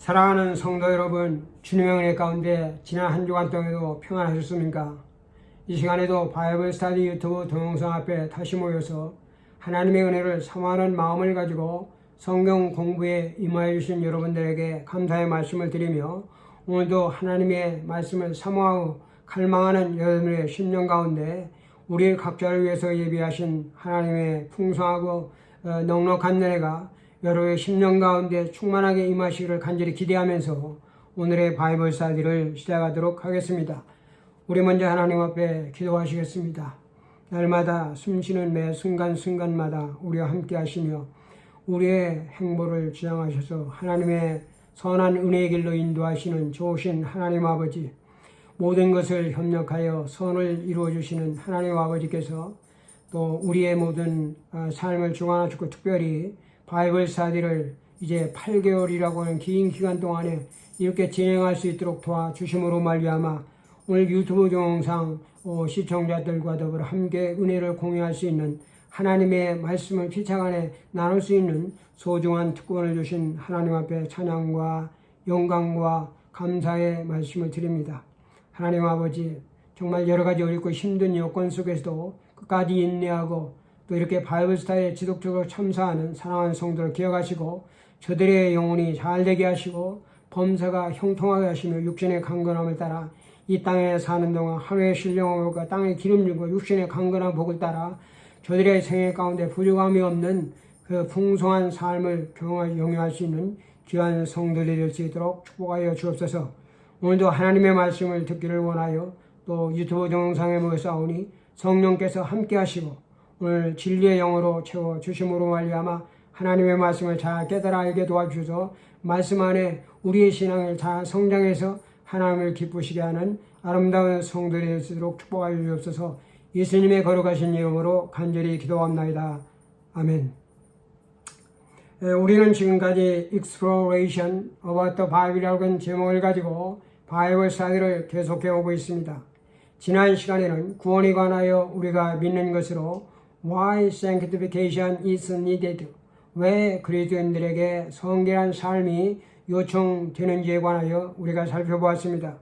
사랑하는 성도 여러분, 주님의 은혜 가운데 지난 한 주간 동안에도 평안하셨습니까? 이 시간에도 바이블 스터디 유튜브 동영상 앞에 다시 모여서 하나님의 은혜를 사모하는 마음을 가지고 성경 공부에 임하여 주신 여러분들에게 감사의 말씀을 드리며, 오늘도 하나님의 말씀을 사모하고 갈망하는 여러분의 심령 가운데 우리 각자를 위해서 예비하신 하나님의 풍성하고 넉넉한 은혜가 여러분의 심령 가운데 충만하게 임하시기를 간절히 기대하면서 오늘의 바이블 스터디를 시작하도록 하겠습니다. 우리 먼저 하나님 앞에 기도하시겠습니다. 날마다 숨쉬는 매 순간순간마다 우리와 함께 하시며 우리의 행보를 지향하셔서 하나님의 선한 은혜의 길로 인도하시는 좋으신 하나님 아버지, 모든 것을 협력하여 선을 이루어 주시는 하나님 아버지께서 또 우리의 모든 삶을 주관하시고 특별히 바이블 스터디를 이제 8개월이라고 하는 긴 기간 동안에 이렇게 진행할 수 있도록 도와주심으로 말미암아 오늘 유튜브 동영상 시청자들과 더불어 함께 은혜를 공유할 수 있는, 하나님의 말씀을 피차간에 나눌 수 있는 소중한 특권을 주신 하나님 앞에 찬양과 영광과 감사의 말씀을 드립니다. 하나님 아버지, 정말 여러 가지 어렵고 힘든 여건 속에서도 끝까지 인내하고 또 이렇게 바이블 스터디에 지속적으로 참사하는 사랑하는 성도를 기억하시고 저들의 영혼이 잘되게 하시고 범사가 형통하게 하시며 육신의 강건함을 따라 이 땅에 사는 동안 하루의 신령함과 땅의 기름짐과 육신의 강건한 복을 따라 저들의 생애 가운데 부족함이 없는 그 풍성한 삶을 영위할 수 있는 귀한 성도들이 될 수 있도록 축복하여 주옵소서. 오늘도 하나님의 말씀을 듣기를 원하여 또 유튜브 동영상에 모여싸우니 성령께서 함께 하시고 오늘 진리의 영으로 채워주심으로 말미암아 하나님의 말씀을 잘 깨달아 알게 도와주셔서 말씀 안에 우리의 신앙을 잘 성장해서 하나님을 기쁘시게 하는 아름다운 성도들이 될 수 있도록 축복하여 주옵소서. 예수님의 거룩하신 이름으로 간절히 기도합나이다. 아멘. 우리는 지금까지 Exploration about the Bible이라고 하는 제목을 가지고 바이블 스터디를 계속해 오고 있습니다. 지난 시간에는 구원에 관하여 우리가 믿는 것으로 Why Sanctification is Needed, 왜 그리스도인들에게 성결한 삶이 요청되는지에 관하여 우리가 살펴보았습니다.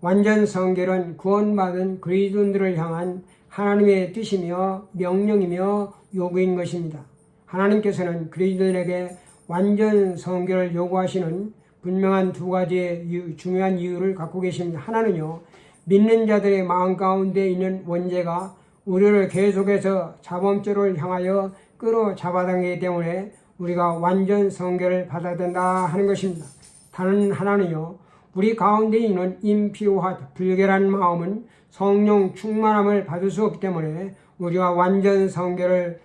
완전 성결은 구원받은 그리스도인들을 향한 하나님의 뜻이며 명령이며 요구인 것입니다. 하나님께서는 그리스도인에게 완전 성결을 요구하시는 분명한 두 가지의 중요한 이유를 갖고 계십니다. 하나는요, 믿는 자들의 마음 가운데 있는 원죄가 우리를 계속해서 자범죄를 향하여 끌어잡아당기기 때문에 우리가 완전 성결을 받아야 된다 하는 것입니다. 다른 하나는요, 우리 가운데 있는 impure, 불결한 마음은 성령 충만함을 받을 수 없기 때문에 우리가 완전 성결을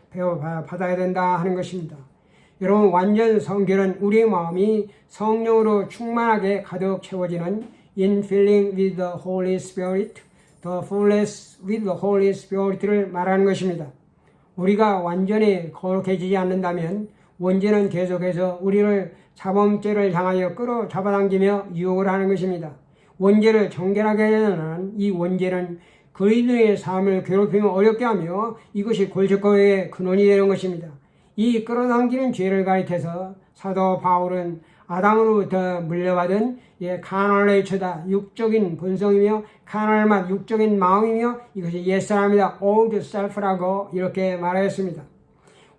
받아야 된다 하는 것입니다. 여러분, 완전 성결은 우리의 마음이 성령으로 충만하게 가득 채워지는 infilling with the Holy Spirit, the fullness with the Holy Spirit를 말하는 것입니다. 우리가 완전히 거룩해지지 않는다면 원죄는 계속해서 우리를 자범죄를 향하여 끌어잡아당기며 유혹을 하는 것입니다. 원죄를 정결하게 하는 이 원죄는 그리스도의 삶을 괴롭히며 어렵게 하며 이것이 골칫거리의 근원이 되는 것입니다. 이 끌어당기는 죄를 가리켜서 사도 바울은 아담으로부터 물려받은 carnal nature다, 육적인 본성이며 carnal 맛, 육적인 마음이며 이것이 옛사람이다, old self라고 이렇게 말하였습니다.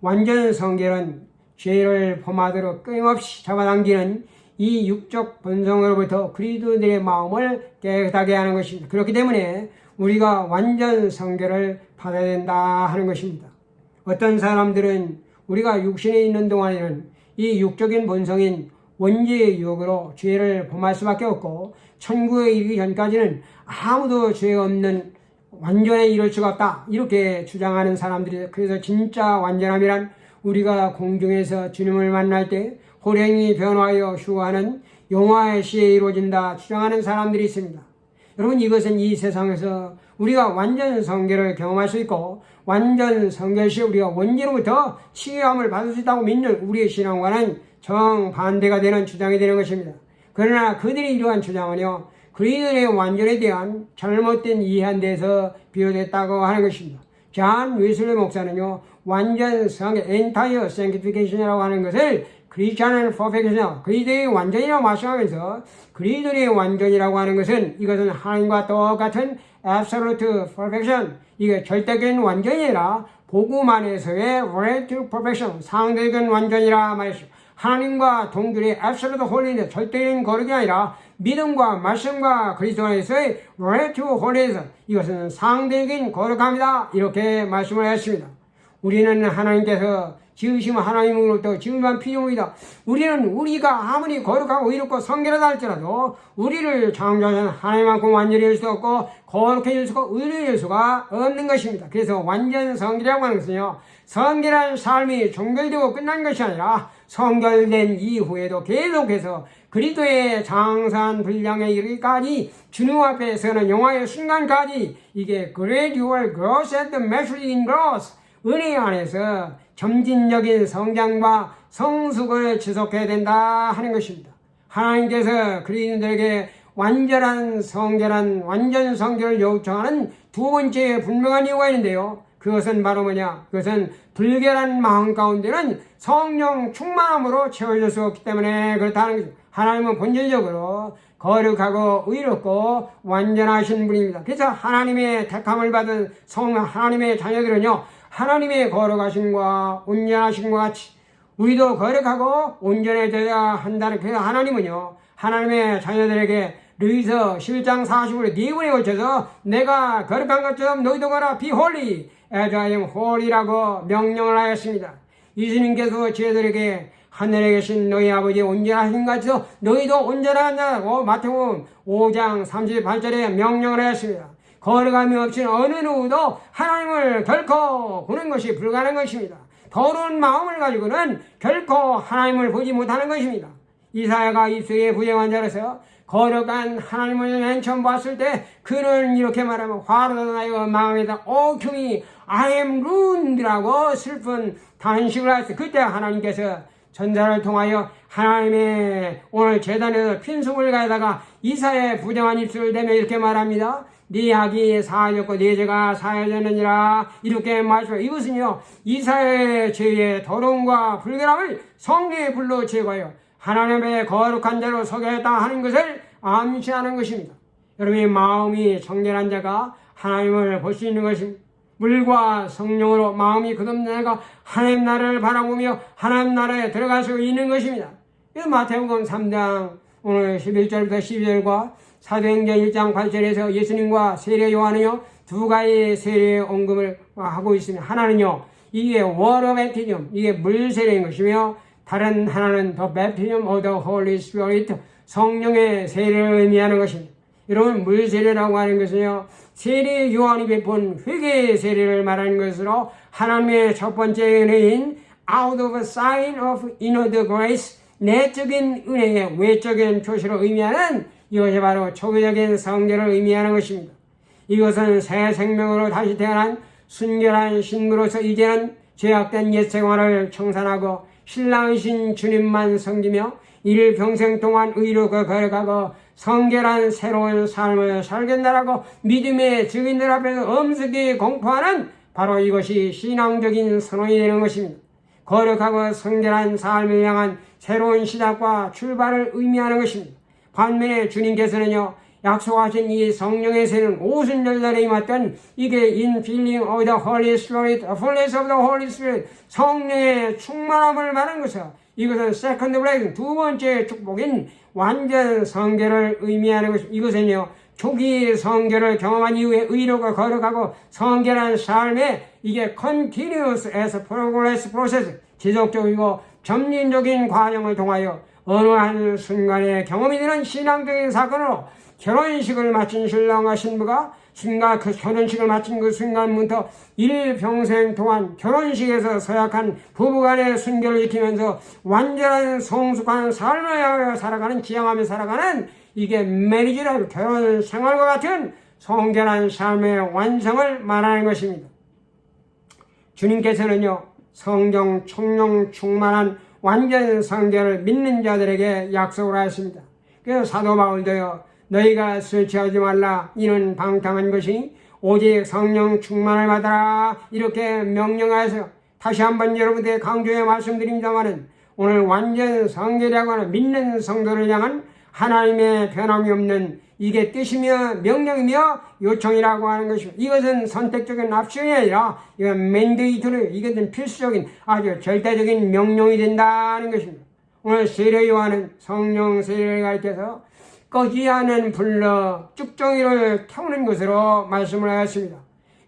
완전 성결은 죄를 범하도록 끊임없이 잡아당기는 이 육적 본성으로부터 그리스도인들의 마음을 깨끗하게 하는 것입니다. 그렇기 때문에 우리가 완전 성결을 받아야 된다 하는 것입니다. 어떤 사람들은 우리가 육신에 있는 동안에는 이 육적인 본성인 원죄의 유혹으로 죄를 범할 수밖에 없고 천국에 이르기 전까지는 아무도 죄 없는 완전에 이를 수가 없다, 이렇게 주장하는 사람들이, 그래서 진짜 완전함이란 우리가 공중에서 주님을 만날 때 호랭이 변화하여 휴가하는 영화의 시에 이루어진다 주장하는 사람들이 있습니다. 여러분, 이것은 이 세상에서 우리가 완전 성결을 경험할 수 있고 완전 성결 시 우리가 원죄로부터 치유함을 받을 수 있다고 믿는 우리의 신앙과는 정반대가 되는 주장이 되는 것입니다. 그러나 그들이 이러한 주장은요, 그리스도의 완전에 대한 잘못된 이해한 데서 비롯됐다고 하는 것입니다. 존 웨슬리 목사는요, 완전 성결, entire sanctification이라고 하는 것을 크리스찬은 퍼펙션이요. 그리스도의 완전이라고 말씀하면서 그리스도의 완전이라고 하는 것은 이것은 하나님과 똑같은 absolute perfection, 이게 절대적인 완전이 아니라 복음 안에서의 relative perfection, 상대적인 완전이라 말했습니다. 하나님과 동결의 absolute holiness, 절대적인 거룩이 아니라 믿음과 말씀과 그리스도 안에서의 relative holiness, 이것은 상대적인 거룩합니다. 이렇게 말씀을 했습니다. 우리는 하나님께서 지으시면 하나님으로부터 지음만 피조물이다. 우리는 우리가 아무리 거룩하고 의롭고 성결하다 할지라도 우리를 창조하신 하나님만큼 완전해질 수 없고 거룩해질 수 없고 의로워질 수가 없는 것입니다. 그래서 완전 성결이라고 하는 것은요, 성결한 삶이 종결되고 끝난 것이 아니라 성결된 이후에도 계속해서 그리스도의 장산 분량에 이르기까지 주님 앞에 서는 영화의 순간까지 이게 gradual growth and maturity in growth, 은혜 안에서 점진적인 성장과 성숙을 지속해야 된다 하는 것입니다. 하나님께서 그리스도인들에게 완전 성결을 요청하는 두 번째 분명한 이유가 있는데요. 그것은 바로 뭐냐? 그것은 불결한 마음 가운데는 성령 충만함으로 채워질 수 없기 때문에 그렇다는 것입니다. 하나님은 본질적으로 거룩하고 의롭고 완전하신 분입니다. 그래서 하나님의 택함을 받은 하나님의 자녀들은요, 하나님의 거룩하심과 온전하심과 같이 우리도 거룩하고 온전해져야 한다는, 그래서 하나님은요, 하나님의 자녀들에게 르위서 11장 40절에 네 번에 걸쳐서 내가 거룩한 것처럼 너희도 거라 be holy as I am holy라고 명령을 하였습니다. 예수님께서 저희들에게 하늘에 계신 너희 아버지 온전하신 것 같아서 너희도 온전하다고 마태복음 5장 38절에 명령을 하였습니다. 거룩함이 없이는 어느 누구도 하나님을 결코 보는 것이 불가능한 것입니다. 더러운 마음을 가지고는 결코 하나님을 보지 못하는 것입니다. 이사야가 입술에 부정한 자로서 거룩한 하나님을 맨 처음 봤을 때 그는 이렇게 말하면 화로 나여 마음에다 오경이 I am ruined라고 슬픈 단식을 하였어요. 그때 하나님께서 전사를 통하여 하나님의 오늘 제단에서 핀속을 가다가 이사야의 부정한 입술을 대며 이렇게 말합니다. 네 악이 사하였고 네 죄가 사하였느니라 이렇게 말씀해요. 이것은요, 이사야의 죄의 더러움과 불결함을 성령의 불로 제거하여 하나님의 거룩한 자로 서게 했다 하는 것을 암시하는 것입니다. 여러분의 마음이 정결한 자가 하나님을 볼 수 있는 것입니다. 물과 성령으로 마음이 거듭난 자가 하나님 나라를 바라보며 하나님 나라에 들어갈 수 있는 것입니다. 이 마태복음 3장 오늘 11절부터 12절과 사도행전 1장 8절에서 예수님과 세례 요한은요, 두 가지 세례 언급을 하고 있습니다. 하나는요, 이게 water baptism, 이게 물 세례인 것이며, 다른 하나는 the baptism of the Holy Spirit, 성령의 세례를 의미하는 것입니다. 여러분, 물 세례라고 하는 것은요, 세례 요한이 베푼 회개의 세례를 말하는 것으로 하나님의 첫 번째 은혜인 out of a sign of inward grace, 내적인 은혜의 외적인 표시로 의미하는 이것이 바로 초기적인 성결을 의미하는 것입니다. 이것은 새 생명으로 다시 태어난 순결한 신부로서 이제는 죄악된 옛 생활을 청산하고 신랑이신 주님만 섬기며 이를 평생 동안 의롭고 거룩하고 성결한 새로운 삶을 살겠다라고 믿음의 증인들 앞에서 엄숙히 공포하는 바로 이것이 신앙적인 선언이 되는 것입니다. 거룩하고 성결한 삶을 향한 새로운 시작과 출발을 의미하는 것입니다. 반면에 주님께서는요, 약속하신 이 성령의 세는 오순절날에 임했던 이게 infilling of the Holy Spirit, fullness of the Holy Spirit, 성령의 충만함을 말하는 것이요. 이것은 second blessing, 두 번째 축복인 완전 성결을 의미하는 것입니다. 이것은요, 초기 성결을 경험한 이후에 의롭고 거룩하고 성결한 삶에 이게 continuous as progress process, 지속적이고 점진적인 과정을 통하여 어느 한 순간에 경험이 되는 신앙적인 사건으로 결혼식을 마친 신랑과 신부가 그 결혼식을 마친 그 순간부터 일평생 동안 결혼식에서 서약한 부부간의 순결을 지키면서 완전한 성숙한 삶을 살아가는, 지향하며 살아가는 이게 메리지라고 결혼 생활과 같은 성결한 삶의 완성을 말하는 것입니다. 주님께서는요, 성령 충만한 완전 성결을 믿는 자들에게 약속을 하였습니다. 그래서 사도 바울도요, 너희가 술 취하지 말라, 이는 방탕한 것이 오직 성령 충만을 받아라, 이렇게 명령하여서 다시 한번 여러분들에게 강조해 말씀드립니다마는 오늘 완전 성결이라고 하는 믿는 성도를 향한 하나님의 변함이 없는 이게 뜻이며 명령이며 요청이라고 하는 것입니다. 이것은 선택적인 옵션이 아니라 이건 맨데이트로 이것은 필수적인 아주 절대적인 명령이 된다는 것입니다. 오늘 세례 요한은 성령 세례를 가르쳐서 꺼지지 않은 불로 쭉정이를 태우는 것으로 말씀을 하였습니다.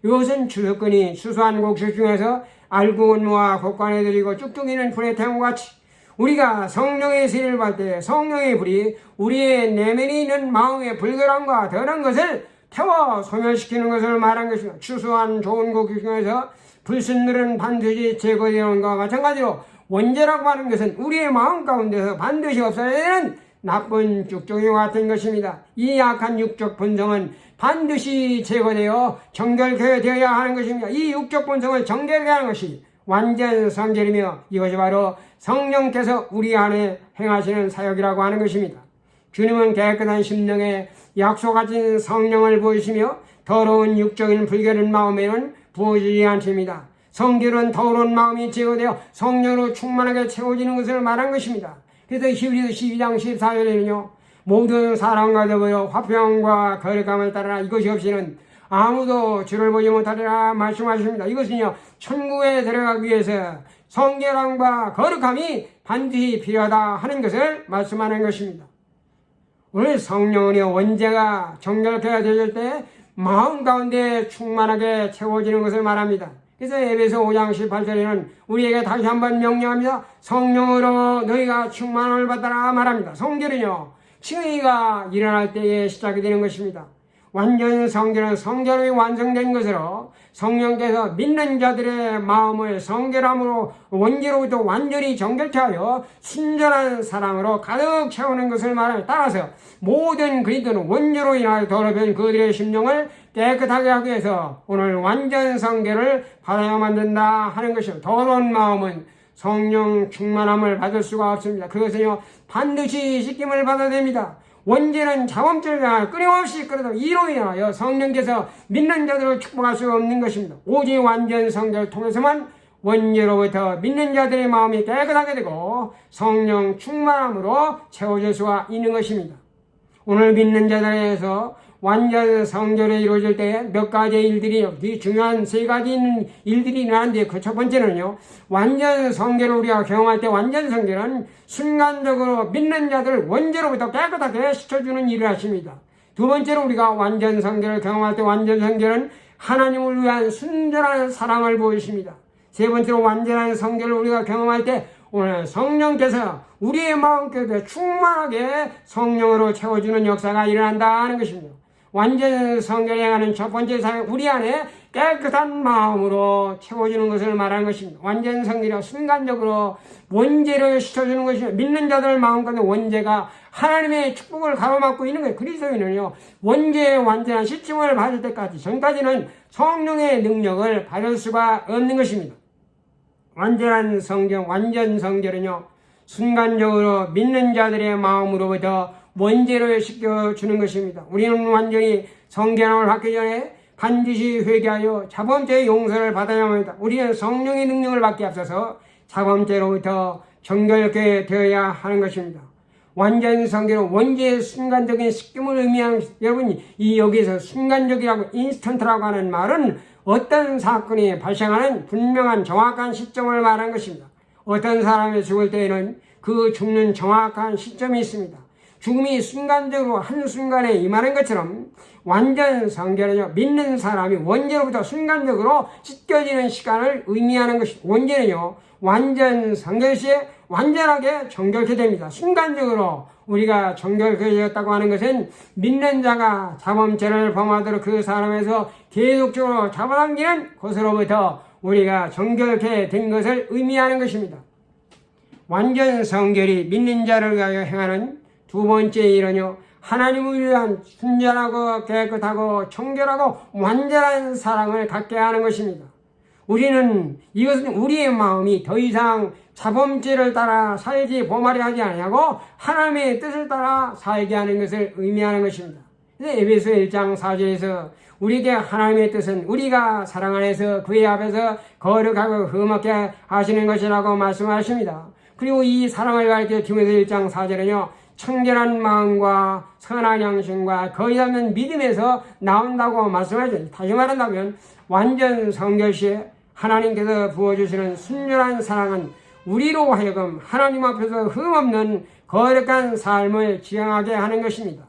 이것은 주석근이 수수한 곡식 중에서 알구은무와 곡간에 드리고 쭉쭉이는 불에 태운 것 같이 우리가 성령의 세례를 받을 때 성령의 불이 우리의 내면에 있는 마음의 불결함과 더러운 것을 태워 소멸시키는 것을 말한 것입니다. 추수한 좋은 곡식 중에서 불순물은 반드시 제거되는 것과 마찬가지로 원죄라고 하는 것은 우리의 마음 가운데서 반드시 없어야 되는 나쁜 쭉정이와 같은 것입니다. 이 약한 육적 본성은 반드시 제거되어 정결케 되어야 하는 것입니다. 이 육적 본성을 정결케 하는 것이 완전 성결이며 이것이 바로 성령께서 우리 안에 행하시는 사역이라고 하는 것입니다. 주님은 깨끗한 심령에 약속하신 성령을 부으시며 더러운 육적인 불결한 마음에는 부어지지 않습니다. 성결은 더러운 마음이 제거되어 성령으로 충만하게 채워지는 것을 말한 것입니다. 그래서 히브리서 12장 14절에는요. 모든 사람과 더불어 화평과 거룩함을 따르라 이것이 없이는 아무도 주를 보지 못하리라 말씀하십니다. 이것은요. 천국에 들어가기 위해서 성결함과 거룩함이 반드시 필요하다 하는 것을 말씀하는 것입니다. 오늘 성령은요. 원죄가 정결케 되질 때 마음 가운데 충만하게 채워지는 것을 말합니다. 그래서 에베소 5장 18절에는 우리에게 다시 한번 명령합니다. 성령으로 너희가 충만함을 받아라 말합니다. 성결은요. 칭의가 일어날 때에 시작이 되는 것입니다. 완전 성결은 성결이 완성된 것으로 성령께서 믿는 자들의 마음을 성결함으로 원죄로부터 완전히 정결케 하여 순전한 사랑으로 가득 채우는 것을 말하며 따라서 모든 그리스도는 원죄로 인하여 더러운 그들의 심령을 깨끗하게 하기 위해서 오늘 완전 성결을 받아야만 된다 하는 것이요. 더러운 마음은 성령 충만함을 받을 수가 없습니다. 그것은요 반드시 씻김을 받아야 됩니다. 원죄는 자범죄를 향하여 끊임없이 끌어다 이로 인하여 성령께서 믿는 자들을 축복할 수 없는 것입니다. 오직 완전 성결을 통해서만 원죄로부터 믿는 자들의 마음이 깨끗하게 되고 성령 충만함으로 채워질 수가 있는 것입니다. 오늘 믿는 자들에서 완전 성결이 이루어질 때 몇 가지 일들이 중요한 세 가지 일들이 일어나는데 그 첫 번째는요. 완전 성결을 우리가 경험할 때 완전 성결은 순간적으로 믿는 자들을 원죄로부터 깨끗하게 씻어주는 일을 하십니다. 두 번째로 우리가 완전 성결을 경험할 때 완전 성결은 하나님을 위한 순전한 사랑을 보이십니다. 세 번째로 완전한 성결을 우리가 경험할 때 오늘 성령께서 우리의 마음속에 충만하게 성령으로 채워주는 역사가 일어난다 하는 것입니다. 완전 성결에 행하는 첫 번째 사역, 우리 안에 깨끗한 마음으로 채워주는 것을 말하는 것입니다. 완전 성결이 순간적으로 원죄를 씻어주는 것입니다. 믿는 자들 마음 가운데 원죄가 하나님의 축복을 가로막고 있는 거예요. 그리스도인은요, 원죄의 완전한 씻음을 받을 때까지, 전까지는 성령의 능력을 받을 수가 없는 것입니다. 완전 성결은요, 순간적으로 믿는 자들의 마음으로부터 원죄를 씻겨주는 것입니다. 우리는 완전히 성결함을 받기 전에 반드시 회개하여 자범죄의 용서를 받아야 합니다. 우리는 성령의 능력을 받기 앞서서 자범죄로부터 정결케 되어야 하는 것입니다. 완전 성결은 원죄의 순간적인 씻김을 의미하는 여러분, 이 여기서 순간적이라고 인스턴트라고 하는 말은 어떤 사건이 발생하는 분명한 정확한 시점을 말하는 것입니다. 어떤 사람이 죽을 때에는 그 죽는 정확한 시점이 있습니다. 죽음이 순간적으로 한순간에 임하는 것처럼 완전 성결은요, 믿는 사람이 원죄로부터 순간적으로 씻겨지는 시간을 의미하는 것입니다. 원죄는요, 완전 성결 시에 완전하게 정결케 됩니다. 순간적으로 우리가 정결케 되었다고 하는 것은 믿는 자가 자범죄를 범하도록 그 사람에서 계속적으로 잡아당기는 것으로부터 우리가 정결케 된 것을 의미하는 것입니다. 완전 성결이 믿는 자를 위하여 행하는 두 번째 일은요, 하나님을 위한 순전하고 깨끗하고 청결하고 완전한 사랑을 갖게 하는 것입니다. 우리는 이것은 우리의 마음이 더 이상 자범죄를 따라 살지 범하려 하지 아니하고 하나님의 뜻을 따라 살게 하는 것을 의미하는 것입니다. 그래서 에베소 1장 4절에서 우리에게 하나님의 뜻은 우리가 사랑 안에서 그의 앞에서 거룩하고 흠없게 하시는 것이라고 말씀하십니다. 그리고 이 사랑을 가르쳐 디모데 1장 4절은요. 청결한 마음과 선한 양심과 거의 없는 믿음에서 나온다고 말씀하죠. 다시 말한다면 완전 성결 시에 하나님께서 부어주시는 순결한 사랑은 우리로 하여금 하나님 앞에서 흠없는 거룩한 삶을 지향하게 하는 것입니다.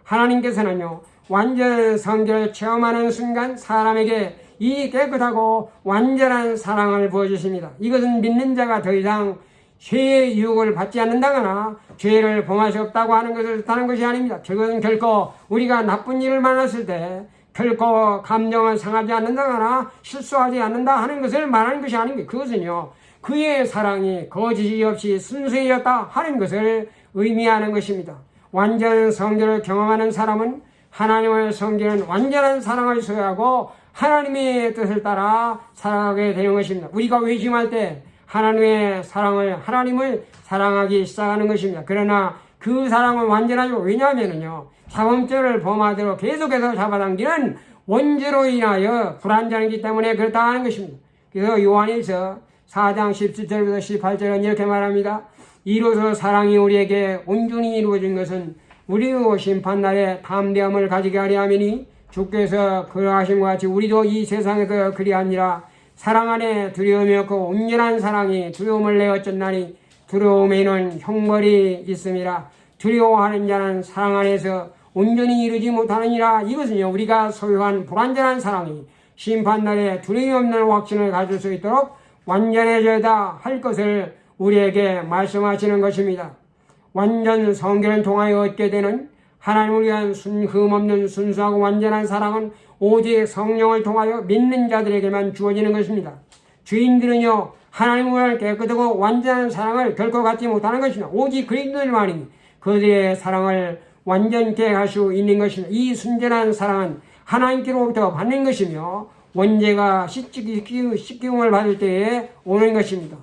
하나님께서는요. 완전 성결을 체험하는 순간 사람에게 이 깨끗하고 완전한 사랑을 부어주십니다. 이것은 믿는 자가 더 이상 죄의 유혹을 받지 않는다거나 죄를 범할 수 없다고 하는 것을 뜻하는 것이 아닙니다. 그것은 결코 우리가 나쁜 일을 만났을 때 결코 감정을 상하지 않는다거나 실수하지 않는다 하는 것을 말하는 것이 아닙니다. 그것은요. 그의 사랑이 거짓이 없이 순수해졌다 하는 것을 의미하는 것입니다. 완전 성결을 경험하는 사람은 하나님을 섬기는 완전한 사랑을 소유하고 하나님의 뜻을 따라 살아가게 되는 것입니다. 우리가 회심할 때 하나님의 사랑을, 하나님을 사랑하기 시작하는 것입니다. 그러나 그 사랑은 완전하죠. 왜냐하면요, 자범죄를 범하도록 계속해서 잡아당기는 원죄로 인하여 불완전하기 때문에 그렇다 하는 것입니다. 그래서 요한일서 4장 17절부터 18절은 이렇게 말합니다. 이로써 사랑이 우리에게 온전히 이루어진 것은 우리도 심판날에 담대함을 가지게 하려 함이니 주께서 그러하심과 같이 우리도 이 세상에서 그리하니라. 사랑 안에 두려움이 없고 온전한 사랑이 두려움을 내어쫓나니 두려움에는 형벌이 있음이라. 두려워하는 자는 사랑 안에서 온전히 이루지 못하느니라. 이것은요, 우리가 소유한 불완전한 사랑이 심판날에 두려움이 없는 확신을 가질 수 있도록 완전해져야 할 것을 우리에게 말씀하시는 것입니다. 완전 성결을 통하여 얻게 되는 하나님을 위한 흠없는 순수하고 완전한 사랑은 오직 성령을 통하여 믿는 자들에게만 주어지는 것입니다. 주인들은요, 하나님을 위한 깨끗하고 완전한 사랑을 결코 갖지 못하는 것입니다. 오직 그리스도인만이 그들의 사랑을 완전케 할 수 있는 것입니다. 이 순전한 사랑은 하나님께로부터 받는 것이며 원죄가 씻김을 받을 때에 오는 것입니다.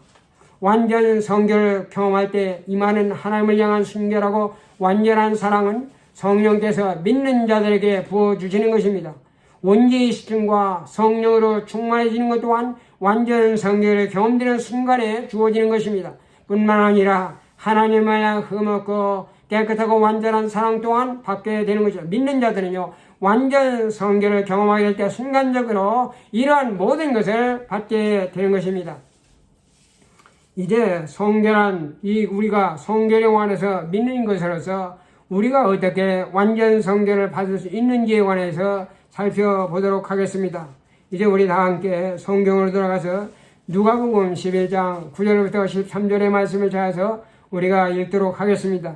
완전 성결을 경험할 때 임하는 하나님을 향한 순결하고 완전한 사랑은 성령께서 믿는 자들에게 부어주시는 것입니다. 원죄의 씻음과 성령으로 충만해지는 것 또한 완전 성결을 경험되는 순간에 주어지는 것입니다. 뿐만 아니라 하나님을 향한 흠없고 깨끗하고 완전한 사랑 또한 받게 되는 것이죠. 믿는 자들은요, 완전 성결을 경험하게 될 때 순간적으로 이러한 모든 것을 받게 되는 것입니다. 이제 성결한 우리가 성결에 관해서 믿는 것으로서 우리가 어떻게 완전 성결을 받을 수 있는지에 관해서 살펴보도록 하겠습니다. 이제 우리 다 함께 성경으로 돌아가서 누가복음 11장 9절부터 13절의 말씀을 찾아서 우리가 읽도록 하겠습니다.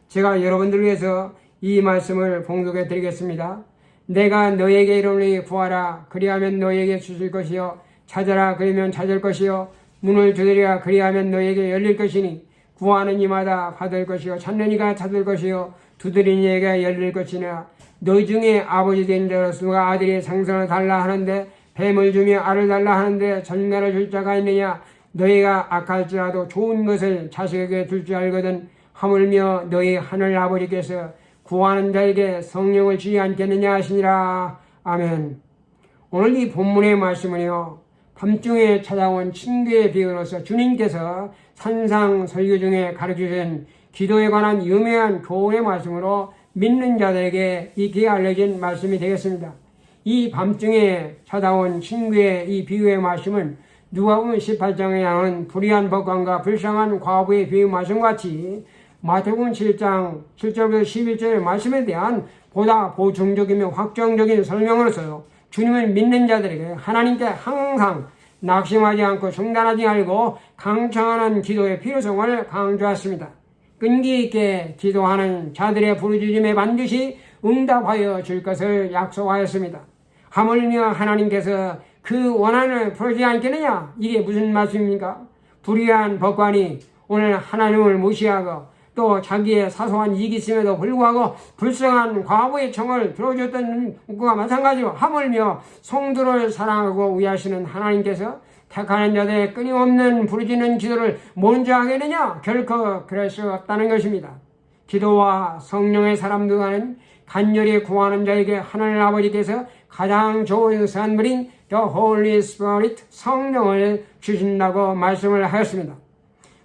제가 여러분들 위해서 이 말씀을 봉독해 드리겠습니다. 내가 너에게 이르노니 구하라 그리하면 너에게 주실 것이요 찾아라 그리면 찾을 것이요 문을 두드리라 그리하면 너에게 열릴 것이니 구하는 이마다 받을 것이요 찾는 이가 찾을 것이요 두드리는 이에게 열릴 것이니라. 너 중에 아버지 된 자로서 누가 아들이 생선을 달라 하는데 뱀을 주며 알을 달라 하는데 전갈을 줄 자가 있느냐. 너희가 악할지라도 좋은 것을 자식에게 줄 줄 알거든 하물며 너희 하늘 아버지께서 구하는 자에게 성령을 주지 않겠느냐 하시니라. 아멘. 오늘 이 본문의 말씀은요, 밤중에 찾아온 친구의 비유로서 주님께서 산상 설교 중에 가르치신 기도에 관한 유명한 교훈의 말씀으로 믿는 자들에게 익히 알려진 말씀이 되겠습니다. 이 밤중에 찾아온 친구의 이 비유의 말씀은 누가복음 18장에 나오는 불의한 법관과 불쌍한 과부의 비유 말씀같이 마태복음 7장 7절부터 11절의 말씀에 대한 보다 보충적이며 확정적인 설명으로서요, 주님을 믿는 자들에게 하나님께 항상 낙심하지 않고 중단하지 말고 강청하는 기도의 필요성을 강조했습니다. 끈기 있게 기도하는 자들의 부르짖음에 반드시 응답하여 줄 것을 약속하였습니다. 하물며 하나님께서 그 원한을 풀지 않겠느냐? 이게 무슨 말씀입니까? 불의한 법관이 오늘 하나님을 무시하고 또 자기의 사소한 이익이 있음에도 불구하고 불쌍한 과부의 청을 들어줬던 것과 마찬가지로 하물며 성도를 사랑하고 위하시는 하나님께서 택하는 자들의 끊임없는 부르짖는 기도를 먼저 하겠느냐? 결코 그럴 수 없다는 것입니다. 기도와 성령의 사람들과는 간절히 구하는 자에게 하나님 아버지께서 가장 좋은 선물인 The Holy Spirit 성령을 주신다고 말씀을 하였습니다.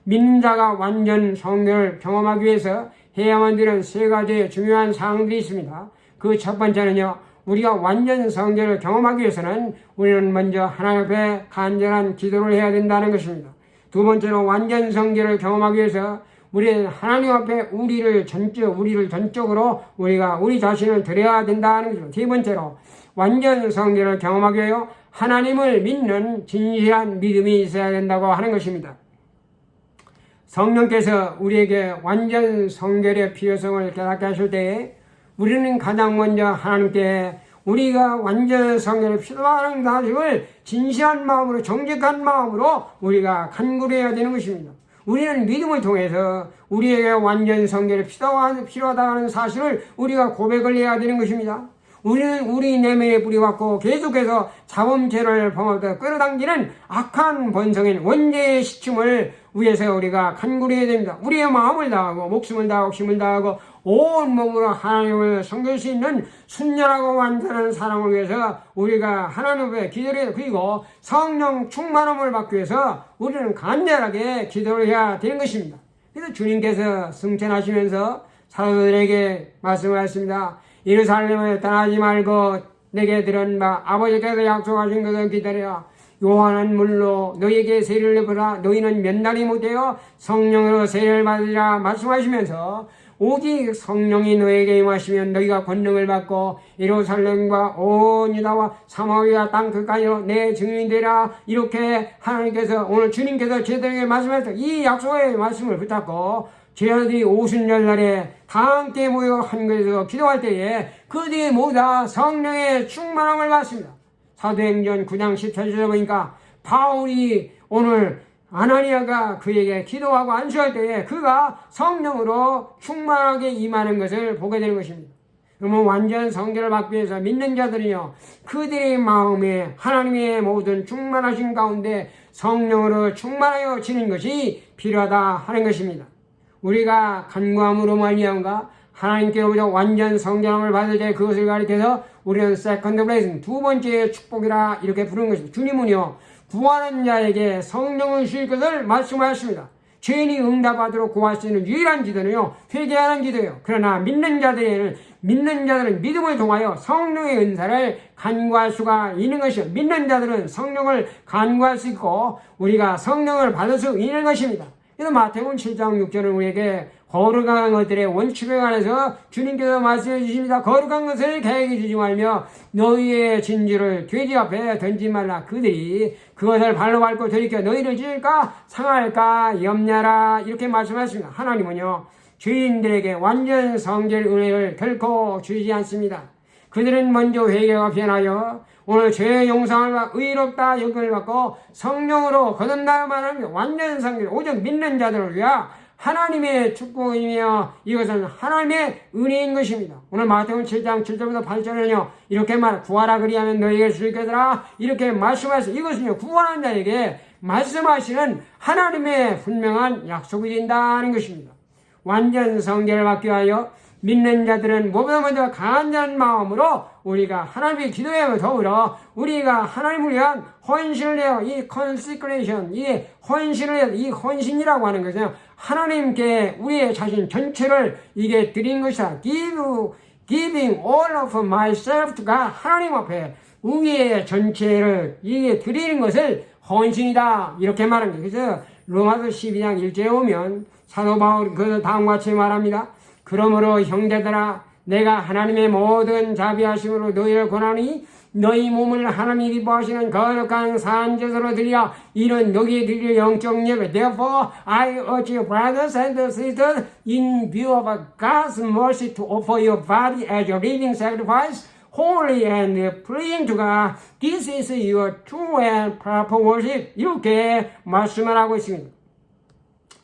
믿는 자가 완전 성결을 경험하기 위해서 해야만 되는 세 가지의 중요한 사항들이 있습니다. 그 첫 번째는요, 우리가 완전 성결을 경험하기 위해서는 우리는 먼저 하나님 앞에 간절한 기도를 해야 된다는 것입니다. 두 번째로 완전 성결을 경험하기 위해서 우리는 하나님 앞에 우리를 전적으로 우리가 우리 자신을 드려야 된다는 것입니다. 세 번째로 완전 성결을 경험하기 위하여 하나님을 믿는 진실한 믿음이 있어야 된다고 하는 것입니다. 성령께서 우리에게 완전 성결의 필요성을 깨닫게 하실 때에 우리는 가장 먼저 하나님께 우리가 완전 성결의 필요한 사실을 진실한 마음으로 정직한 마음으로 우리가 간구해야 되는 것입니다. 우리는 믿음을 통해서 우리에게 완전 성결이 필요하다는 하는 사실을 우리가 고백을 해야 되는 것입니다. 우리는 우리 내면에 뿌리박고 계속해서 자범죄를 범하다 끌어당기는 악한 본성인 원죄의 시침을 위해서 우리가 간구해야 됩니다. 우리의 마음을 다하고 목숨을 다하고 힘을 다하고 온 몸으로 하나님을 섬길 수 있는 순전하고 완전한 사랑을 위해서 우리가 하나님 앞에 기도를 해야, 그리고 성령 충만함을 받기 위해서 우리는 간절하게 기도를 해야 되는 것입니다. 그래서 주님께서 승천하시면서 사도들에게 말씀하셨습니다. 예루살렘을 떠나지 말고 내게 들은 바 아버지께서 약속하신 것을 기다려. 요한은 물로 너희에게 세례를 내보라. 너희는 몇 날이 못되어 성령으로 세례를 받으리라 말씀하시면서 오직 성령이 너에게 임하시면 너희가 권능을 받고 예루살렘과 온 유다와 사마리아 땅 끝까지로 내 증인이 되라. 이렇게 하나님께서 오늘 주님께서 제자들에게 말씀하셨다. 이 약속의 말씀을 붙잡고 제자들이 오순절날에 다 함께 모여 한 곳에서 기도할 때에 그들이 모두 다 성령의 충만함을 받습니다. 사도행전 9장 17절에 보니까 바울이 오늘 아나니아가 그에게 기도하고 안수할 때에 그가 성령으로 충만하게 임하는 것을 보게 되는 것입니다. 그러면 완전 성결을 받기 위해서 믿는 자들이요, 그들의 마음에 하나님의 모든 충만하신 가운데 성령으로 충만하여 지는 것이 필요하다 하는 것입니다. 우리가 간구함으로 말미암아 하나님께로부터 완전 성결함을 받을 때 그것을 가리켜서 우리는 second blessing, 두 번째 축복이라 이렇게 부르는 것입니다. 주님은요, 구하는 자에게 성령을 주실 것을 말씀하셨습니다. 죄인이 응답하도록 구할 수 있는 유일한 기도는요, 회개하는 기도예요. 그러나 믿는 자들은 믿음을 통하여 성령의 은사를 간구할 수가 있는 것이요, 믿는 자들은 성령을 간구할 수 있고 우리가 성령을 받을 수 있는 것입니다. 그래서 마태복음 7장 6절은 우리에게 거룩한 것들의 원칙에 관해서 주님께서 말씀해 주십니다. 거룩한 것을 개에게 주지 말며 너희의 진주를 돼지 앞에 던지지 말라. 그들이 그것을 발로 밟고 들이켜 너희를 찢을까 상할까 염려하라. 이렇게 말씀하십니다. 하나님은요, 죄인들에게 완전 성결 은혜를 결코 주지 않습니다. 그들은 먼저 회개가 변하여 오늘 죄의 용서를 받고 의롭다 여김을 받고 성령으로 거듭나야만 하며 완전 성결, 오직 믿는 자들을 위하 하나님의 축복이며 이것은 하나님의 은혜인 것입니다. 오늘 마태복음 7장 7절부터 8절은요, 이렇게 구하라 그리하면 너희에게 주실 것이라 이렇게 말씀하시고, 이것은요, 구하는 자에게 말씀하시는 하나님의 분명한 약속이 된다는 것입니다. 완전 성결을 받기 위하여 믿는 자들은 무엇보다 먼저 간절한 마음으로 우리가 하나님의 기도에 더불어 우리가 하나님을 위한 헌신을 해요. 이 consecration, 이 헌신을 해요. 이 헌신이라고 하는 것은 하나님께 우리의 자신 전체를 이게 드린 것이다. Giving all of myself to God. 하나님 앞에 우리의 전체를 이게 드리는 것을 헌신이다. 이렇게 말합니다. 그래서 로마서 12장 1절에 오면 사도 바울은 그 다음과 같이 말합니다. 그러므로 형제들아, 내가 하나님의 모든 자비하심으로 너희를 권하니 너희 몸을 하나님이 기뻐하시는 거룩한 산제사로 드리라. 이는 너희에 드릴 영적 예배. Therefore I urge you, brothers and sisters, in view of God's mercy, to offer your body as a living sacrifice, holy and pleasing to God. This is your true and proper worship. 이렇게 말씀을 하고 있습니다.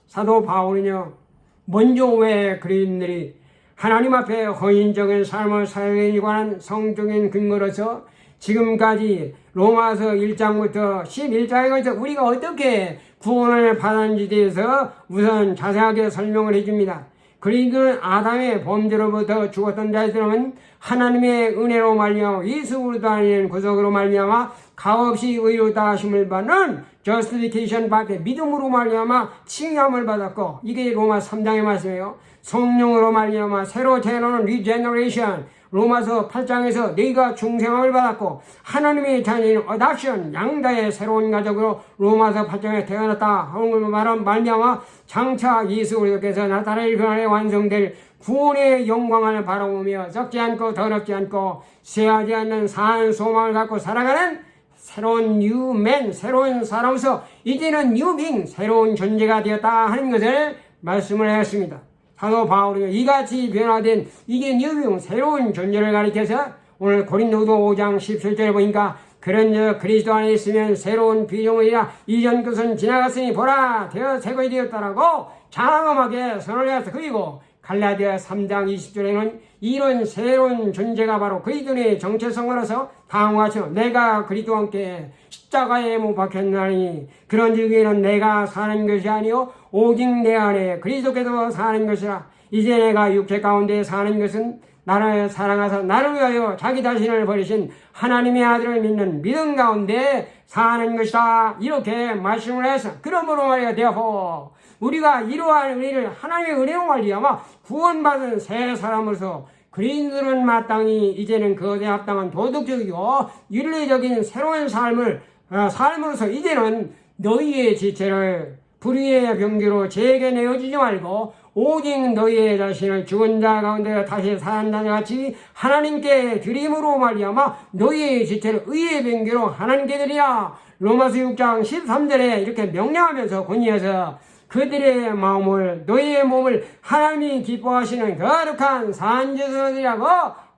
사도 바울은요, 먼저 왜 그리스도인들이 하나님 앞에 헌신적인 삶을 살기에 관한 성적인 근거로서 지금까지 로마서 1장부터 11장에 걸쳐 우리가 어떻게 구원을 받았는지에 대해서 우선 자세하게 설명을 해줍니다. 그리스도는 아담의 범죄로부터 죽었던 자들은 하나님의 은혜로 말미암아 예수 그리스도 안에 구속으로 말미암아 값없이 의롭다 하심을 받는 justification 받되 믿음으로 말미암아 칭함을 받았고, 이게 로마 3장의 말씀이에요. 성령으로 말미암아 새로 태어나는 regeneration, 로마서 8장에서 너희가 중생함을 받았고, 하나님의 자녀인 adoption, 양다의 새로운 가족으로 로마서 8장에 태어났다 하는 걸 말미암아 장차 예수 그리스도께서 나타낼 그날에 완성될 구원의 영광을 바라보며 썩지 않고 더럽지 않고 쇠하지 않는 산 소망을 갖고 살아가는 새로운 뉴맨, 새로운 사람으로서 이제는 뉴빙, 새로운 존재가 되었다 하는 것을 말씀을 하였습니다. 사도 바울이 이같이 변화된 이게 뉴빙, 새로운 존재를 가리켜서 오늘 고린도서 5장 17절에 보니까 그런 저 그리스도 안에 있으면 새로운 피조물이라 이전 것은 지나갔으니 보라 되어 새것이 되었다라고 장엄하게 선언을 해서, 그리고 갈라디아 3장 20절에는 이런 새로운 존재가 바로 그리스도의 정체성으로서 다음과 같이 내가 그리스도와 함께 십자가에 못 박혔나니 그런즉 내가 사는 것이 아니요 오직 내 안에 그리스도께서 사는 것이라. 이제 내가 육체 가운데 사는 것은 나를 사랑하사 나를 위하여 자기 자신을 버리신 하나님의 아들을 믿는 믿음 가운데 사는 것이다, 이렇게 말씀을 해서, 그러므로 말이야 되어 우리가 이러한 은혜를 하나님의 은혜로 말미암아 구원받은 새 사람으로서 그리스도는 마땅히 이제는 그것에 합당한 도덕적이고 윤리적인 새로운 삶으로서 이제는 너희의 지체를 불의의 병기로 제게 내어주지 말고 오직 너희의 자신을 죽은 자 가운데 다시 살아난다 같이 하나님께 드림으로 말미암아 너희의 지체를 의의 병기로 하나님께 드리라. 로마서 6장 13절에 이렇게 명령하면서 권위해서 그들의 마음을, 너희의 몸을 하나님이 기뻐하시는 거룩한 산제사라고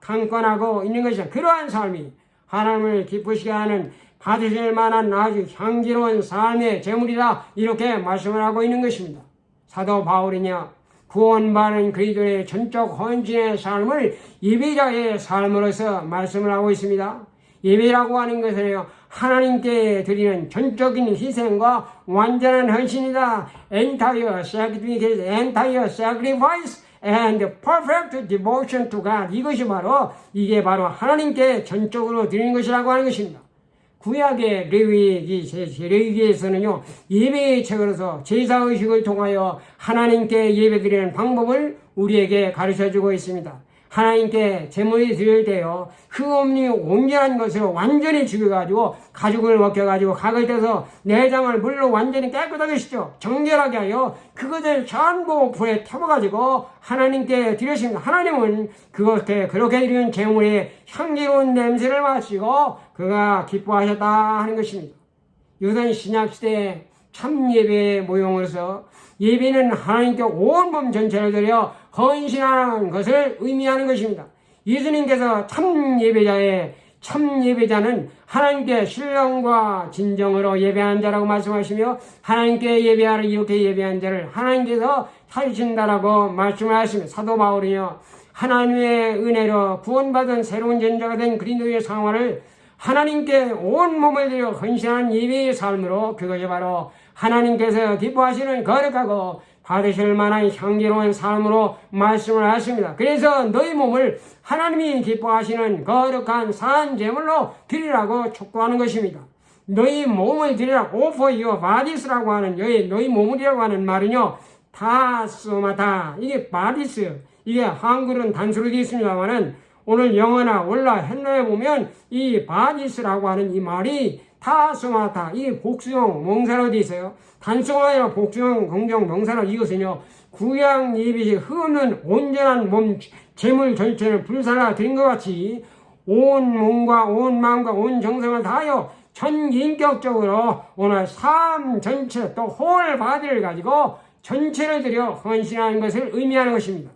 강권하고 있는 것이다. 그러한 삶이 하나님을 기쁘시게 하는 받으실 만한 아주 향기로운 삶의 제물이다, 이렇게 말씀을 하고 있는 것입니다. 사도 바울이냐 구원받은 그리스도의 전적 헌신의 삶을 예배자의 삶으로서 말씀을 하고 있습니다. 예배라고 하는 것은요, 하나님께 드리는 전적인 희생과 완전한 헌신이다. entire sacrifice and perfect devotion to God. 이게 바로 하나님께 전적으로 드리는 것이라고 하는 것입니다. 구약의 레위기에서는요, 예배의 책으로서 제사의식을 통하여 하나님께 예배드리는 방법을 우리에게 가르쳐주고 있습니다. 하나님께 제물이 드릴 때요, 흠없이 온전한 것으로 완전히 죽여가지고 가죽을 벗겨가지고 각을 떼서 내장을 물로 완전히 깨끗하게 씻죠. 정결하게 하여 그것을 전부 불에 태워가지고 하나님께 드렸습니다. 하나님은 그렇게 드리는 제물의 향기로운 냄새를 마시고 그가 기뻐하셨다 하는 것입니다. 유전 신약시대에 참 예배의 모형으로서 예배는 하나님께 온몸 전체를 드려 헌신하는 것을 의미하는 것입니다. 예수님께서 참 예배자는 하나님께 신령과 진정으로 예배하는 자라고 말씀하시며, 하나님께 예배하는 이렇게 예배한 자를 하나님께서 살리신다라고 말씀을 하시며, 사도 바울이요, 하나님의 은혜로 구원받은 새로운 존재가 된 그리스도의 상황을 하나님께 온 몸을 들여 헌신하는 예배의 삶으로, 그것이 바로 하나님께서 기뻐하시는 거룩하고 받으실 만한 향기로운 삶으로 말씀을 하십니다. 그래서 너희 몸을 하나님이 기뻐하시는 거룩한 산 제물로 드리라고 촉구하는 것입니다. 너희 몸을 드리라, offer your bodies라고 하는, 너희 몸이라고 하는 말은요, 다스마타, 이게 bodies, 이게 한글은 단수로 되어 있습니다만은 오늘 영어나 원라 헬라에 보면 이 bodies라고 하는 이 말이 다스마타, 이 복수형 명사로 되어 있어요. 단수가 아니라 복수형 긍정 명사로, 이것은요, 구약 예비시 흠없는 온전한 몸 제물 전체를 불살라 드린 것 같이 온 몸과 온 마음과 온 정성을 다하여 전인격적으로 오늘 삶 전체 또 홀 바디를 가지고 전체를 들여 헌신하는 것을 의미하는 것입니다.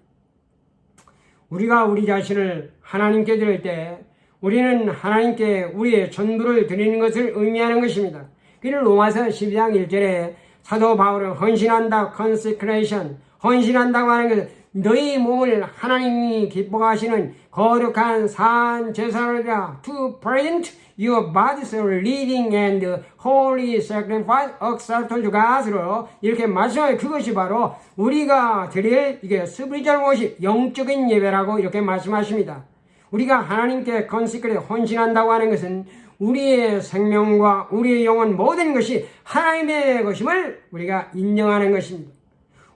우리가 우리 자신을 하나님께 드릴 때 우리는 하나님께 우리의 전부를 드리는 것을 의미하는 것입니다. 그를 로마서 12장 1절에 사도 바울은 헌신한다, consecration, 헌신한다고 하는 것은 너희 몸을 하나님이 기뻐하시는 거룩한 산 제사로라 to present your bodies a living and holy sacrifice acceptable to God으로 이렇게 말씀하여 그것이 바로 우리가 드릴 이게 스피리추얼 워십 영적인 예배라고 이렇게 말씀하십니다. 우리가 하나님께 건식하게 헌신한다고 하는 것은 우리의 생명과 우리의 영혼 모든 것이 하나님의 것임을 우리가 인정하는 것입니다.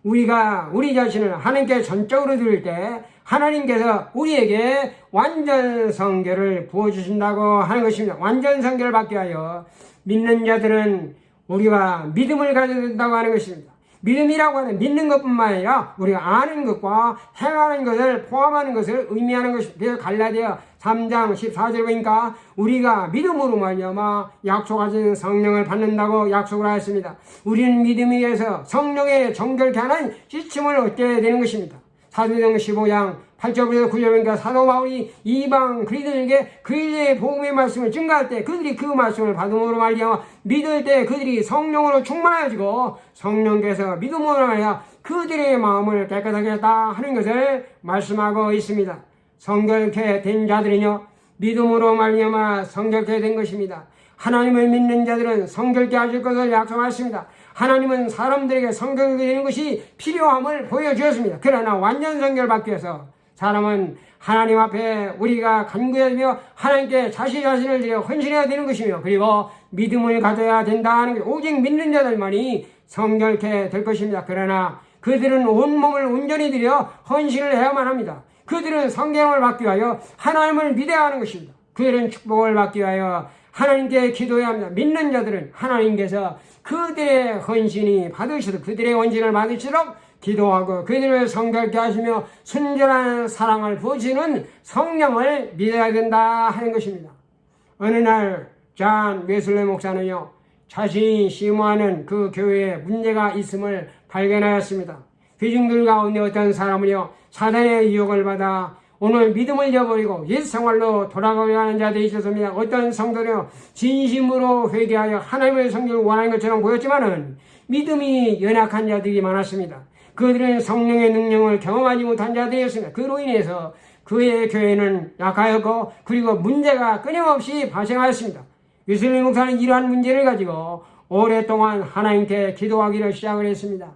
우리가 우리 자신을 하나님께 전적으로 드릴 때 하나님께서 우리에게 완전 성결을 부어주신다고 하는 것입니다. 완전 성결을 받기 위하여 믿는 자들은 우리가 믿음을 가져야 된다고 하는 것입니다. 믿음이라고 하는 믿는 것뿐만 아니라 우리가 아는 것과 행하는 것을 포함하는 것을 의미하는 것입니다. 그래서 갈라디아 3장 14절 보니까 우리가 믿음으로 말미암아 약속하신 성령을 받는다고 약속을 하였습니다. 우리는 믿음에 의해서 성령의 정결케 하는 지침을 얻게 되는 것입니다. 사도행전 15장 8절부터 9절이니까 사도 바울이 이방 그리스도인에게 그리스도의 복음의 말씀을 증가할 때 그들이 그 말씀을 받음으로 말미암아 믿을 때 그들이 성령으로 충만해지고 성령께서 믿음으로 말미암아 그들의 마음을 깨끗하게 했다 하는 것을 말씀하고 있습니다. 성결케 된 자들은요 믿음으로 말미암아 성결케 된 것입니다. 하나님을 믿는 자들은 성결케 하실 것을 약속하셨습니다. 하나님은 사람들에게 성결케 되는 것이 필요함을 보여주었습니다. 그러나 완전 성결받기 위해서 사람은 하나님 앞에 우리가 간구해야 되며 하나님께 자신을 드려 헌신해야 되는 것이며 그리고 믿음을 가져야 된다는 것 오직 믿는 자들만이 성결케 될 것입니다. 그러나 그들은 온몸을 온전히 드려 헌신을 해야만 합니다. 그들은 성경을 받기 위하여 하나님을 믿어야 하는 것입니다. 그들은 축복을 받기 위하여 하나님께 기도해야 합니다. 믿는 자들은 하나님께서 그들의 헌신이 받으시도록 그들의 헌신을 받으시도록 기도하고 그들을 성결케 하시며 순전한 사랑을 부어주는 성령을 믿어야 된다 하는 것입니다. 어느 날 잔 웨슬리 목사는요 자신이 심호하는 그 교회에 문제가 있음을 발견하였습니다. 회중들 가운데 어떤 사람은요 사단의 유혹을 받아 오늘 믿음을 잃어버리고 옛생활로 돌아가려 하는 자들이 있었습니다. 어떤 성도는 진심으로 회개하여 하나님의 성결을 원하는 것처럼 보였지만은 믿음이 연약한 자들이 많았습니다. 그들은 성령의 능력을 경험하지 못한 자들이었습니다. 그로 인해서 그의 교회는 약하였고 그리고 문제가 끊임없이 발생하였습니다. 웨슬리 목사는 이러한 문제를 가지고 오랫동안 하나님께 기도하기를 시작을 했습니다.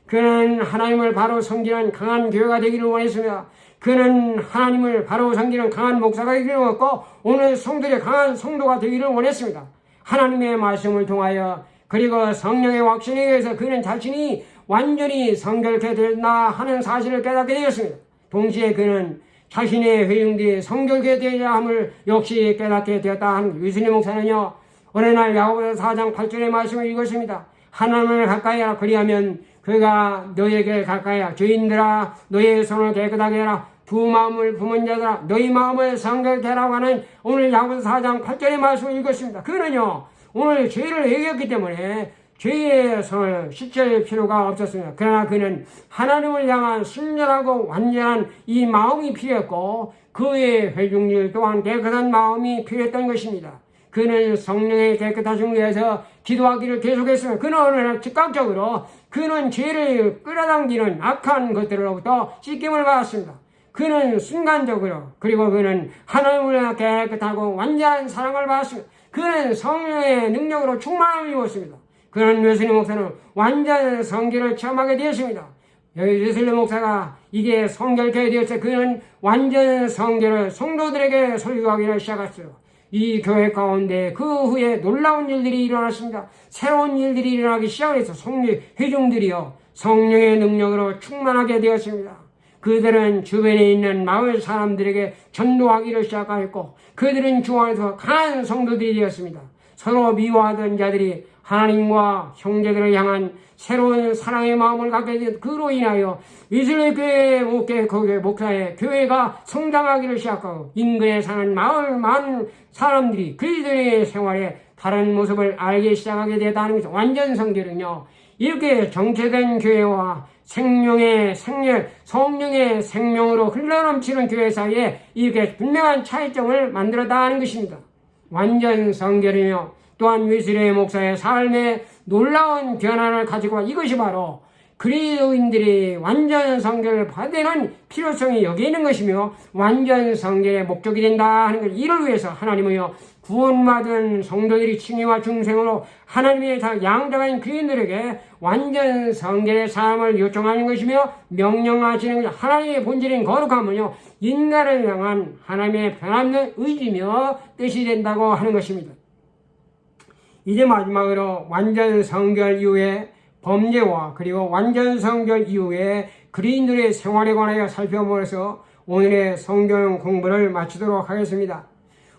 그는 하나님을 바로 섬기는 강한 교회가 되기를 원했습니다. 그는 하나님을 바로 섬기는 강한 목사가 되기를 원했고 오늘 성도의 강한 성도가 되기를 원했습니다. 하나님의 말씀을 통하여 그리고 성령의 확신에 의해서 그는 자신이 완전히 성결케 된다 하는 사실을 깨닫게 되었습니다. 동시에 그는 자신의 회중들이 성결케 되어야 함을 역시 깨닫게 되었다 하는 웨슬리 목사는요 어느 날 야고보서 4장 8절의 말씀을 읽었습니다. 하나님을 가까이 하라 그리하면 그가 너에게 가까이 하라. 죄인들아 너의 손을 깨끗하게 해라. 두 마음을 품은 자들아 너희 마음을 성결케 하라고 하는 오늘 야고보서 4장 8절의 말씀을 읽었습니다. 그는요 오늘 죄를 회개했기 때문에 죄의 손을 씻을 필요가 없었습니다. 그러나 그는 하나님을 향한 순전하고 완전한 이 마음이 필요했고 그의 회중들 또한 깨끗한 마음이 필요했던 것입니다. 그는 성령의 깨끗하심을 위해서 기도하기를 계속했으며 그는 어느 날 즉각적으로 그는 죄를 끌어당기는 악한 것들로부터 씻김을 받았습니다. 그는 순간적으로 그리고 그는 하나님을 깨끗하고 완전한 사랑을 받았습니다. 그는 성령의 능력으로 충만함을 입었습니다. 그는 웨슬리 목사는 완전 성결을 체험하게 되었습니다. 여기 웨슬리 목사가 이게 성결케 되었을 때 그는 완전 성결을 성도들에게 설교하기를 시작했어요. 이 교회 가운데 그 후에 놀라운 일들이 일어났습니다. 새로운 일들이 일어나기 시작해서 회중들이요 성령의 능력으로 충만하게 되었습니다. 그들은 주변에 있는 마을 사람들에게 전도하기를 시작하였고 그들은 주 안에서 강한 성도들이 되었습니다. 서로 미워하던 자들이 하나님과 형제들을 향한 새로운 사랑의 마음을 갖게 된 그로 인하여 웨슬리 교회 목사의 교회가 성장하기를 시작하고 인근에 사는 마을 많은 사람들이 그리스도의 생활에 다른 모습을 알기 시작하게 되었다는 것입니다. 완전 성결은요 이렇게 정체된 교회와 성령의 생명으로 흘러넘치는 교회 사이에 이렇게 분명한 차이점을 만들었다는 것입니다. 완전 성결이며 또한 웨슬리 목사의 삶에 놀라운 변화를 가지고 이것이 바로 그리스도인들이 완전 성결을 받는 필요성이 여기에 있는 것이며 완전 성결의 목적이 된다 하는 것. 이를 위해서 하나님은요 구원받은 성도들이 칭의와 중생으로 하나님의 양자가인 그리스도인들에게 완전 성결의 삶을 요청하는 것이며 명령하시는 것. 하나님의 본질인 거룩함은요 인간을 향한 하나님의 변함없는 의지며 뜻이 된다고 하는 것입니다. 이제 마지막으로 완전 성결 이후에 범죄와 그리고 완전 성결 이후에 그리스도인들의 생활에 관하여 살펴보면서 오늘의 성경 공부를 마치도록 하겠습니다.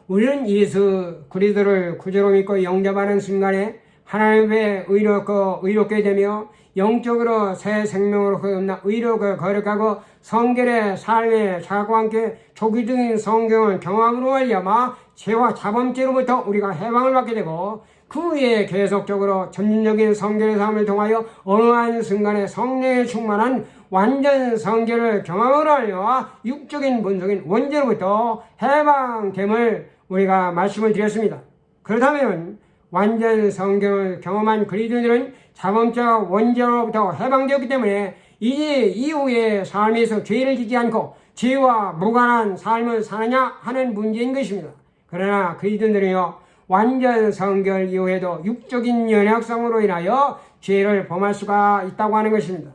우리는 예수 그리스도를 구주로 믿고 영접하는 순간에 하나님의 의롭게 되며 영적으로 새 생명으로 거듭나 의롭고 거룩하고 성결의 삶의 자과 함께 조기적인 성경을 경험으로 말미암아 죄와 자범죄로부터 우리가 해방을 받게 되고 그 후에 계속적으로 점진적인 성결의 삶을 통하여 어느 한 순간에 성령에 충만한 완전 성결을 경험으로 하여 육적인 본성인 원죄로부터 해방됨을 우리가 말씀을 드렸습니다. 그렇다면 완전 성결을 경험한 그리스도인들은 자범죄와 원죄로부터 해방되었기 때문에 이제 이후의 삶에서 죄를 짓지 않고 죄와 무관한 삶을 사느냐 하는 문제인 것입니다. 그러나 그리스도인들은요 완전 성결 이후에도 육적인 연약성으로 인하여 죄를 범할 수가 있다고 하는 것입니다.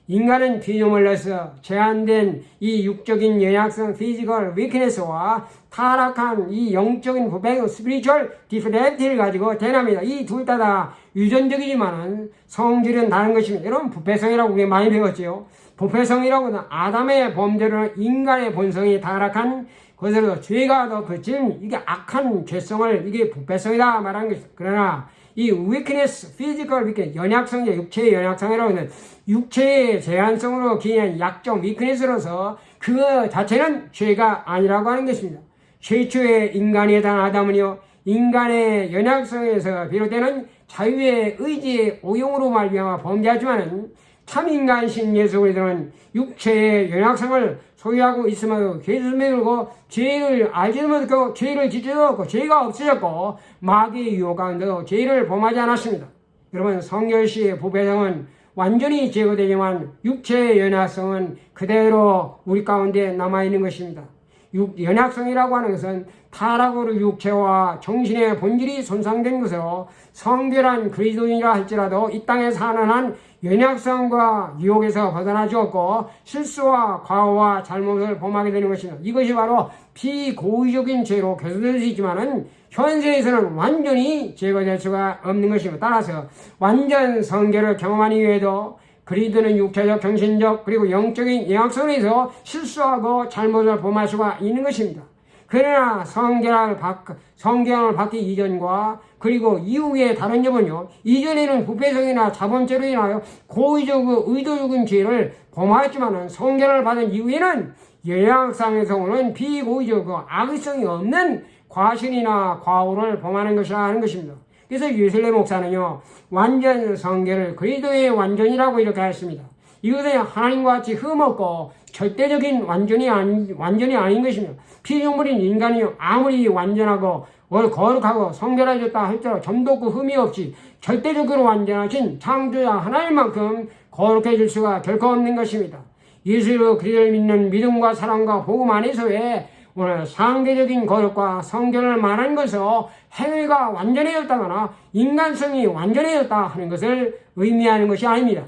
인간은 피조물로서 제한된 이 육적인 연약성, 피지컬 위크네스와 타락한 이 영적인 부패, 스피리추얼 디프레티를 가지고 대납니다. 이 둘 다 유전적이지만은 성질은 다른 것입니다. 여러분 부패성이라고 우리 많이 배웠지요. 부패성이라고는 아담의 범죄로 인간의 본성이 타락한 그것으로 죄가 더 그친 이게 악한 죄성을 이게 부패성이다 말하는 것입니다. 그러나 이 weakness, physical weakness, 연약성이 육체의 연약성이라고 하는 육체의 제한성으로 기인한 약점, weakness로서 그 자체는 죄가 아니라고 하는 것입니다. 최초의 인간에 대한 아담은요, 인간의 연약성에서 비롯되는 자유의 의지의 오용으로 말미암아 범죄하지만은 참인간신 예수 그리스도는 육체의 연약성을 소유하고 있음에도 죄를 메우고 죄를 알지도 못하고 죄를 짓지도 않고 죄가 없어졌고 마귀의 유혹 가운데도 죄를 범하지 않았습니다. 여러분 성결시의 부패성은 완전히 제거되지만 육체의 연약성은 그대로 우리 가운데 남아있는 것입니다. 연약성이라고 하는 것은 타락으로 육체와 정신의 본질이 손상된 것으로 성결한 그리스도인이라 할지라도 이 땅에 사는 한 연약성과 유혹에서 벗어나지 없고 실수와 과오와 잘못을 범하게 되는 것입니다. 이것이 바로 비고의적인 죄로 계속될 수 있지만은 현세에서는 완전히 제거될 수가 없는 것입니다. 따라서 완전 성결을 경험한 이후에도 그리스도는 육체적, 정신적 그리고 영적인 연약성에서 실수하고 잘못을 범할 수가 있는 것입니다. 그러나 성경을 받기 이전과 그리고 이후의 다른 점은요, 이전에는 부패성이나 자범죄로 인하여 고의적이고 의도적인 죄를 범하였지만은 성경을 받은 이후에는 연약성에서 오는 비고의적이고 악의성이 없는 과신이나 과오를 범하는 것이라 하는 것입니다. 그래서 예술의 목사는요, 완전 성결을 그리스도의 완전이라고 이렇게 했습니다. 이것은 하나님과 같이 흠없고 절대적인 완전히 아닌 것입니다. 피조물인 인간이 아무리 완전하고 거룩하고 성결해졌다 할지라도 점도 없고 흠이 없이 절대적으로 완전하신 창조자 하나님만큼 거룩해질 수가 결코 없는 것입니다. 예수 그리스도를 믿는 믿음과 사랑과 복음 안에서의 오늘 상대적인 거룩과 성결을 말한 것으로 행위가 완전해졌다거나 인간성이 완전해졌다 하는 것을 의미하는 것이 아닙니다.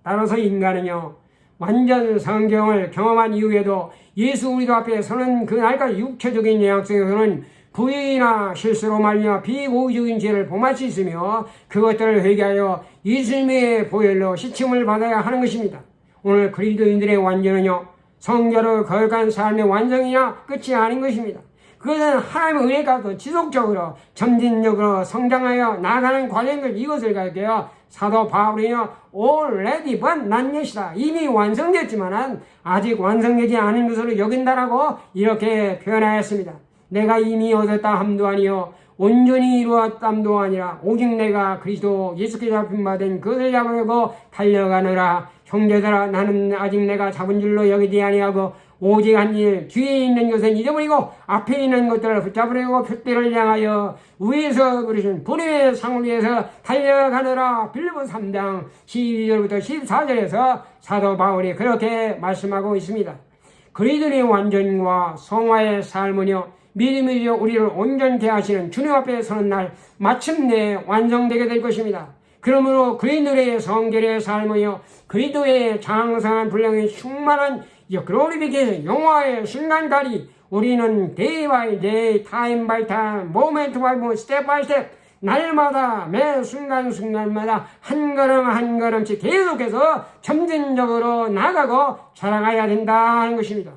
따라서 인간은요, 완전 성경을 경험한 이후에도 예수 그리스도 앞에 서는 그날까지 육체적인 연약성에서는 부인이나 실수로 말미암아 비고의적인 죄를 범할 수 있으며 그것들을 회개하여 예수님의 보혈로 씻음을 받아야 하는 것입니다. 오늘 그리스도인들의 완전은요, 성결의 거룩한 삶의 완성이냐 끝이 아닌 것입니다. 그것은 하나님의 은혜 가운데 지속적으로 점진적으로 성장하여 나아가는 과정을 이것을 가르쳐요. 사도 바울이요, already but not yet이다. 이미 완성됐지만 아직 완성되지 않은 것으로 여긴다라고 이렇게 표현하였습니다. 내가 이미 얻었다 함도 아니요 온전히 이루었담도 아니라 오직 내가 그리스도 예수께서 잡힌 바 된 그것을 잡으려고 달려가느라. 형제들아, 나는 아직 내가 잡은 줄로 여기지 아니하고 오직 한 일, 뒤에 있는 것은 잊어버리고 앞에 있는 것들을 붙잡으려고 표대를 향하여 위에서 그러신 불의 상을 위해서 달려가느라. 빌립보 3장 12절부터 14절에서 사도 바울이 그렇게 말씀하고 있습니다. 그리스도의 완전과 성화의 삶은요, 믿음이요 우리를 온전케 하시는 주님 앞에 서는 날 마침내 완성되게 될 것입니다. 그러므로 그리스도의 성결의 삶은요, 그리스도의 장성한 분량이 충만한 글로리피케이션 영화의 순간까지 우리는 day by day, time by time, moment by moment, step by step, 날마다 매 순간순간마다 한 걸음 한 걸음씩 계속해서 점진적으로 나가고 자라가야 된다는 것입니다.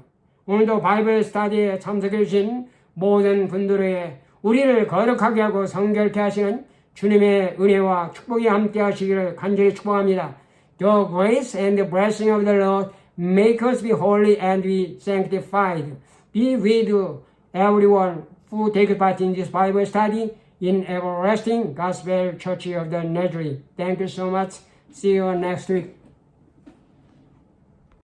오늘도 바이블 스터디에 참석해 주신 모든 분들의 우리를 거룩하게 하고 성결케 하시는 주님의 은혜와 축복이 함께 하시기를 간절히 축복합니다. The grace and the blessing of the Lord make us be holy and be sanctified. Be with everyone who takes part in this Bible study in Everlasting Gospel Church of the Nazarene. Thank you so much. See you next week.